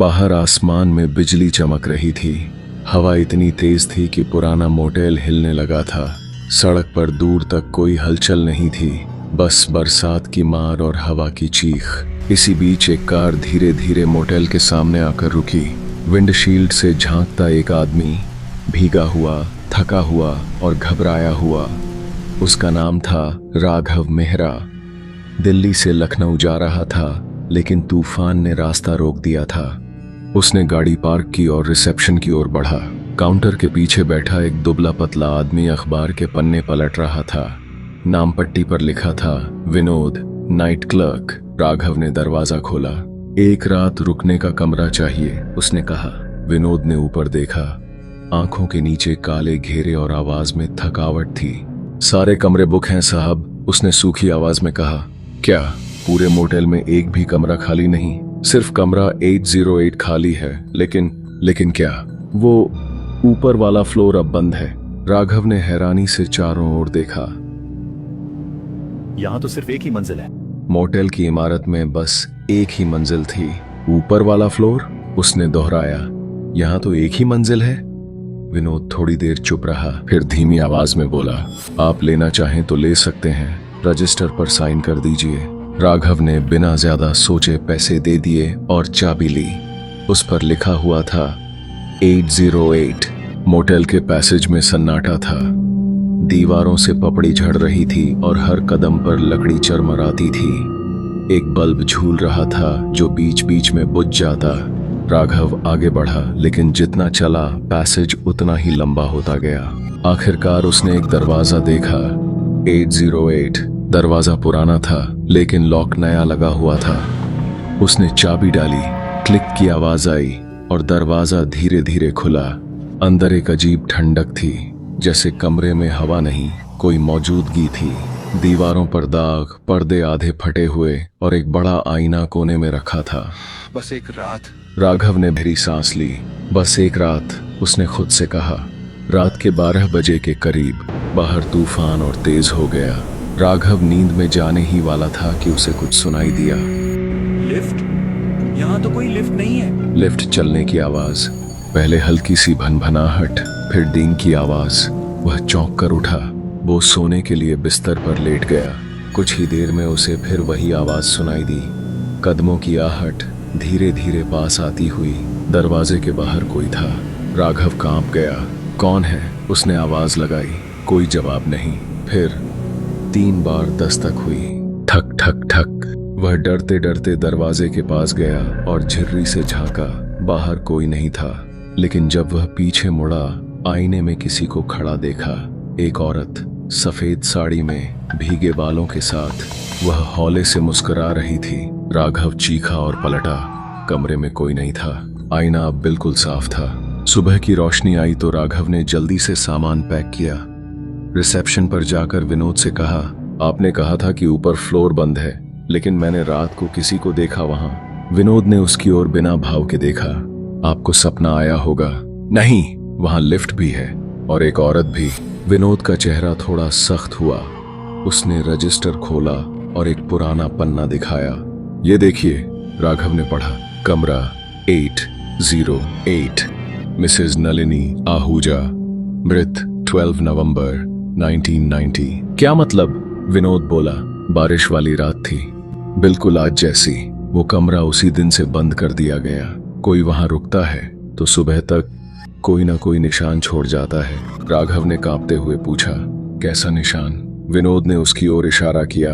बाहर आसमान में बिजली चमक रही थी। हवा इतनी तेज थी कि पुराना मोटेल हिलने लगा था। सड़क पर दूर तक कोई हलचल नहीं थी, बस बरसात की मार और हवा की चीख। इसी बीच एक कार धीरे धीरे मोटेल के सामने आकर रुकी। विंडशील्ड से झांकता एक आदमी, भीगा हुआ, थका हुआ और घबराया हुआ। उसका नाम था राघव मेहरा। दिल्ली से लखनऊ जा रहा था, लेकिन तूफान ने रास्ता रोक दिया था। उसने गाड़ी पार्क की और रिसेप्शन की ओर बढ़ा। काउंटर के पीछे बैठा एक दुबला पतला आदमी अखबार के पन्ने पलट रहा था। नाम पट्टी पर लिखा था विनोद, नाइट क्लर्क। राघव ने दरवाजा खोला। एक रात रुकने का कमरा चाहिए, उसने कहा। विनोद ने ऊपर देखा। आंखों के नीचे काले घेरे और आवाज में थकावट थी। सारे कमरे बुक हैं साहब, उसने सूखी आवाज में कहा। क्या पूरे मोटेल में एक भी कमरा खाली नहीं? सिर्फ कमरा 808 खाली है। लेकिन क्या? वो ऊपर वाला फ्लोर अब बंद है। राघव ने हैरानी से चारों ओर देखा। यहाँ तो सिर्फ एक ही मंजिल है। मोटेल की इमारत में बस एक ही मंजिल थी। ऊपर वाला फ्लोर? उसने दोहराया। यहाँ तो एक ही मंजिल है। विनोद थोड़ी देर चुप रहा, फिर धीमी आवाज में बोला, आप लेना चाहें तो ले सकते हैं, रजिस्टर पर साइन कर दीजिए। राघव ने बिना ज्यादा सोचे पैसे दे दिए और चाबी ली। उस पर लिखा हुआ था 808। मोटेल के पैसेज में सन्नाटा था। दीवारों से पपड़ी झड़ रही थी और हर कदम पर लकड़ी चरमराती थी। एक बल्ब झूल रहा था जो बीच बीच में बुझ जाता। राघव आगे बढ़ा, लेकिन जितना चला पैसेज उतना ही लंबा होता गया। आखिरकार उसने एक दरवाजा देखा। 808। दरवाजा पुराना था, लेकिन लॉक नया लगा हुआ था। उसने चाबी डाली, क्लिक की आवाज आई और दरवाजा धीरे धीरे खुला। अंदर एक अजीब ठंडक थी, जैसे कमरे में हवा नहीं, कोई मौजूदगी थी। दीवारों पर दाग, पर्दे आधे फटे हुए और एक बड़ा आईना कोने में रखा था। बस एक रात। राघव ने भरी सांस ली। बस एक रात, उसने खुद से कहा। रात के 12 बजे के करीब बाहर तूफान और तेज हो गया। राघव नींद में जाने ही वाला था कि उसे कुछ सुनाई दिया। लिफ्ट? यहाँ तो कोई लिफ्ट नहीं है। लिफ्ट चलने की आवाज, पहले हल्की सी भनभनाहट, फिर डींग की आवाज। वह चौंक कर उठा। वो सोने के लिए बिस्तर पर लेट गया। कुछ ही देर में उसे फिर वही आवाज सुनाई दी। कदमों की आहट धीरे धीरे पास आती हुई। दरवाजे के बाहर कोई था। राघव कांप गया। कौन है? उसने आवाज लगाई। कोई जवाब नहीं। फिर 3 बार दस्तक हुई। ठक ठक ठक। वह डरते डरते दरवाजे के पास गया और झिर्री से झांका। बाहर कोई नहीं था, लेकिन जब वह पीछे मुड़ा, आईने में किसी को खड़ा देखा। एक औरत सफेद साड़ी में, भीगे बालों के साथ। वह हौले से मुस्कुरा रही थी। राघव चीखा और पलटा। कमरे में कोई नहीं था। आईना अब बिल्कुल साफ था। सुबह की रोशनी आई तो राघव ने जल्दी से सामान पैक किया। रिसेप्शन पर जाकर विनोद से कहा, आपने कहा था कि ऊपर फ्लोर बंद है, लेकिन मैंने रात को किसी को देखा वहां। विनोद ने उसकी ओर बिना भाव के देखा। आपको सपना आया होगा। नहीं, वहां लिफ्ट भी है और एक औरत भी। विनोद का चेहरा थोड़ा सख्त हुआ। उसने रजिस्टर खोला और एक पुराना पन्ना दिखाया। ये देखिए, राघव ने पढ़ा। कमरा 808, मिसेज नलिनी आहूजा, मृत 12 नवंबर 1990। क्या मतलब? विनोद बोला। बारिश वाली रात थी, बिल्कुल आज जैसी। वो कमरा उसी दिन से बंद कर दिया गया। कोई वहां रुकता है तो सुबह तक कोई ना कोई निशान छोड़ जाता है। राघव ने कांपते हुए पूछा, कैसा निशान? विनोद ने उसकी ओर इशारा किया।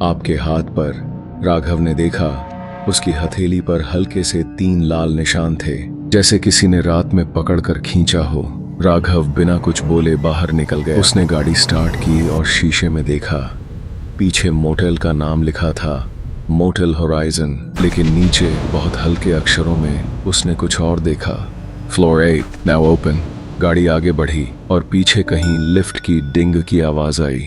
आपके हाथ पर। राघव ने देखा, उसकी हथेली पर हल्के से 3 लाल निशान थे, जैसे किसी ने रात में पकड़कर खींचा हो। राघव बिना कुछ बोले बाहर निकल गया। उसने गाड़ी स्टार्ट की और शीशे में देखा। पीछे मोटेल का नाम लिखा था, मोटेल होराइजन, लेकिन नीचे बहुत हल्के अक्षरों में उसने कुछ और देखा। Floor 8 now open. गाड़ी आगे बढ़ी और पीछे कहीं लिफ्ट की डिंग की आवाज आई।